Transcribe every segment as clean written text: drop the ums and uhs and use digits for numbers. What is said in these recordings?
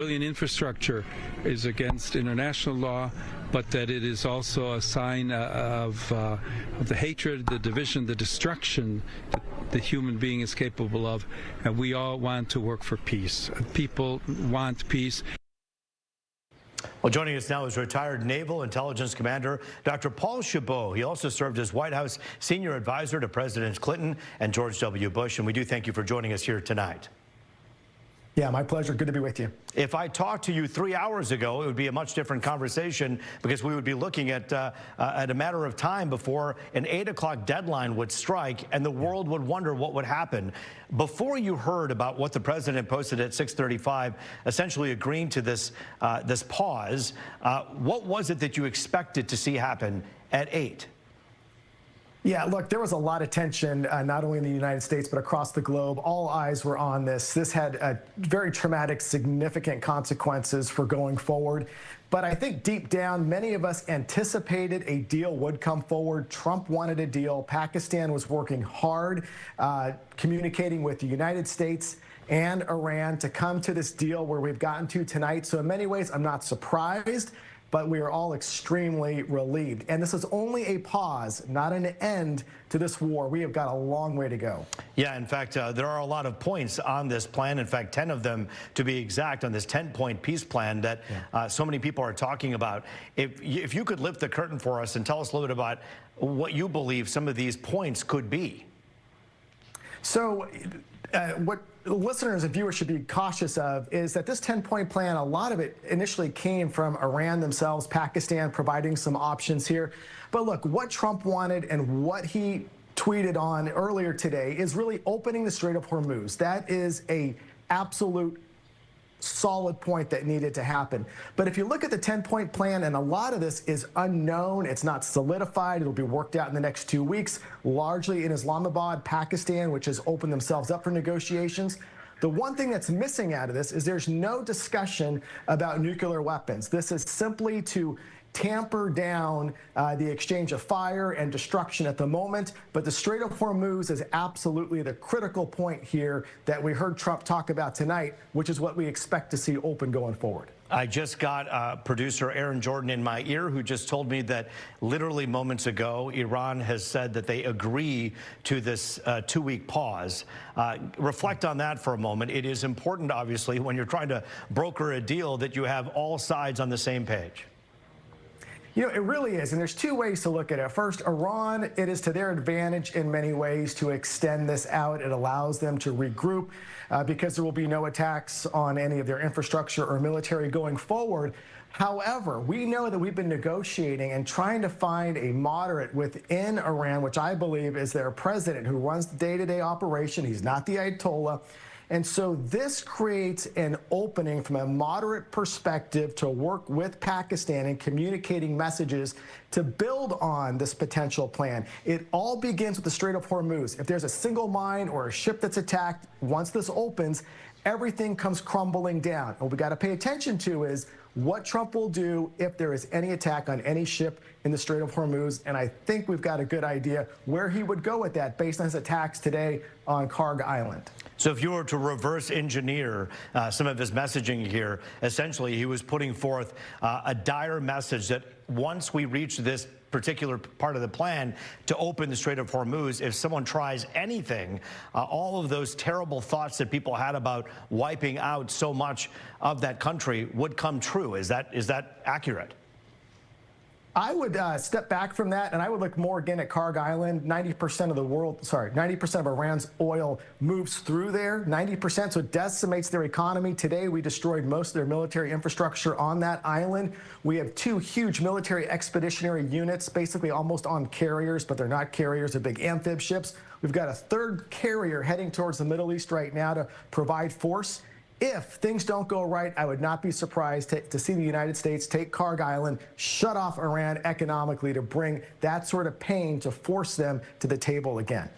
Civilian infrastructure is against international law, but that it is also a sign of the hatred, the division, the destruction that the human being is capable of, and we all want to work for peace. People want peace. Well, joining us now is retired Naval Intelligence Commander Dr. Paul Chabot. He also served as White House senior advisor to Presidents Clinton and George W. Bush, and we do thank you for joining us here tonight. Yeah, my pleasure. Good to be with you. If I talked to you 3 hours ago, it would be a much different conversation because we would be looking at a matter of time before an 8 o'clock deadline would strike and the world would wonder what would happen. Before you heard about what the president posted at 6:35, essentially agreeing to this pause, what was it that you expected to see happen at 8? Yeah, look, there was a lot of tension, not only in the United States, but across the globe. All eyes were on this. This had very traumatic, significant consequences for going forward. But I think deep down, many of us anticipated a deal would come forward. Trump wanted a deal. Pakistan was working hard, communicating with the United States and Iran to come to this deal where we've gotten to tonight. So in many ways, I'm not surprised, but we are all extremely relieved. And this is only a pause, not an end to this war. We have got a long way to go. Yeah, in fact, there are a lot of points on this plan. In fact, 10 of them, to be exact, on this 10-point peace plan that so many people are talking about. If you could lift the curtain for us and tell us a little bit about what you believe some of these points could be. So what listeners and viewers should be cautious of is that this 10-point plan, a lot of it initially came from Iran themselves, Pakistan providing some options here. But look, what Trump wanted and what he tweeted on earlier today is really opening the Strait of Hormuz. That is a absolute solid point that needed to happen. But if you look at the 10-point plan, and a lot of this is unknown, it's not solidified, it'll be worked out in the next 2 weeks, largely in Islamabad, Pakistan, which has opened themselves up for negotiations. The one thing that's missing out of this is there's no discussion about nuclear weapons. This is simply to tamper down the exchange of fire and destruction at the moment. But the Strait of Hormuz is absolutely the critical point here that we heard Trump talk about tonight, which is what we expect to see open going forward. I just got producer Aaron Jordan in my ear, who just told me that literally moments ago, Iran has said that they agree to this 2-week pause. Reflect on that for a moment. It is important, obviously, when you're trying to broker a deal that you have all sides on the same page. You know, it really is, and there's two ways to look at it. First, Iran, it is to their advantage in many ways to extend this out. It allows them to regroup because there will be no attacks on any of their infrastructure or military going forward. However, we know that we've been negotiating and trying to find a moderate within Iran, which I believe is their president who runs the day-to-day operation. He's not the Ayatollah. And so this creates an opening from a moderate perspective to work with Pakistan in communicating messages to build on this potential plan. It all begins with the Strait of Hormuz. If there's a single mine or a ship that's attacked, once this opens, everything comes crumbling down. What we got to pay attention to is what Trump will do if there is any attack on any ship in the Strait of Hormuz. And I think we've got a good idea where he would go with that based on his attacks today on Karg Island. So if you were to reverse engineer some of his messaging here, essentially he was putting forth a dire message that once we reach this particular part of the plan to open the Strait of Hormuz, if someone tries anything, all of those terrible thoughts that people had about wiping out so much of that country would come true. Is that accurate? I would step back from that, and I would look more again at Karg Island. 90% of the world, 90% of Iran's oil moves through there. 90%, so it decimates their economy. Today, we destroyed most of their military infrastructure on that island. We have 2 huge military expeditionary units, basically almost on carriers, but they're not carriers, they're big amphib ships. We've got a 3rd carrier heading towards the Middle East right now to provide force. If things don't go right, I would not be surprised to see the United States take Karg Island, shut off Iran economically to bring that sort of pain to force them to the table again.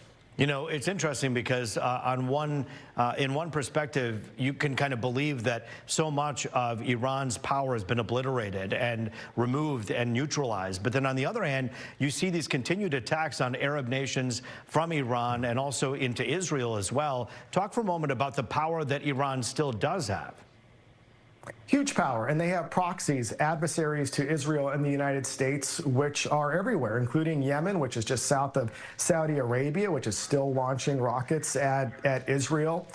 You know, it's interesting because in one perspective, you can kind of believe that so much of Iran's power has been obliterated and removed and neutralized. But then on the other hand, you see these continued attacks on Arab nations from Iran and also into Israel as well. Talk for a moment about the power that Iran still does have. Huge power, and they have proxies, adversaries to Israel and the United States, which are everywhere, including Yemen, which is just south of Saudi Arabia, which is still launching rockets at Israel.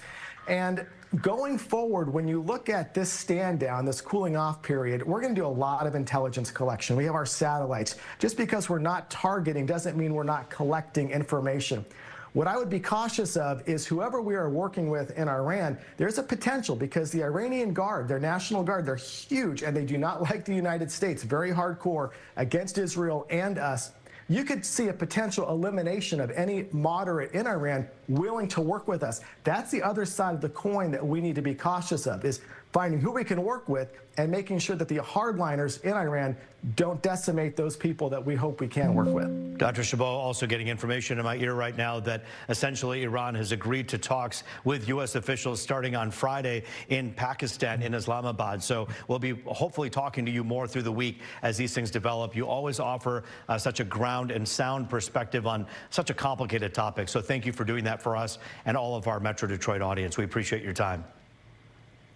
And going forward, when you look at this stand down, this cooling off period, we're going to do a lot of intelligence collection. We have our satellites. Just because we're not targeting doesn't mean we're not collecting information. What I would be cautious of is whoever we are working with in Iran, there's a potential, because the Iranian Guard, their National Guard, they're huge, and they do not like the United States, very hardcore against Israel and us. You could see a potential elimination of any moderate in Iran willing to work with us. That's the other side of the coin that we need to be cautious of, is finding who we can work with and making sure that the hardliners in Iran don't decimate those people that we hope we can work with. Dr. Chabot, also getting information in my ear right now that essentially Iran has agreed to talks with U.S. officials starting on Friday in Pakistan, in Islamabad. So we'll be hopefully talking to you more through the week as these things develop. You always offer such a ground and sound perspective on such a complicated topic. So thank you for doing that for us and all of our Metro Detroit audience. We appreciate your time.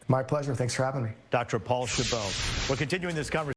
My pleasure. Thanks for having me. Dr. Paul Chabot. We're continuing this conversation.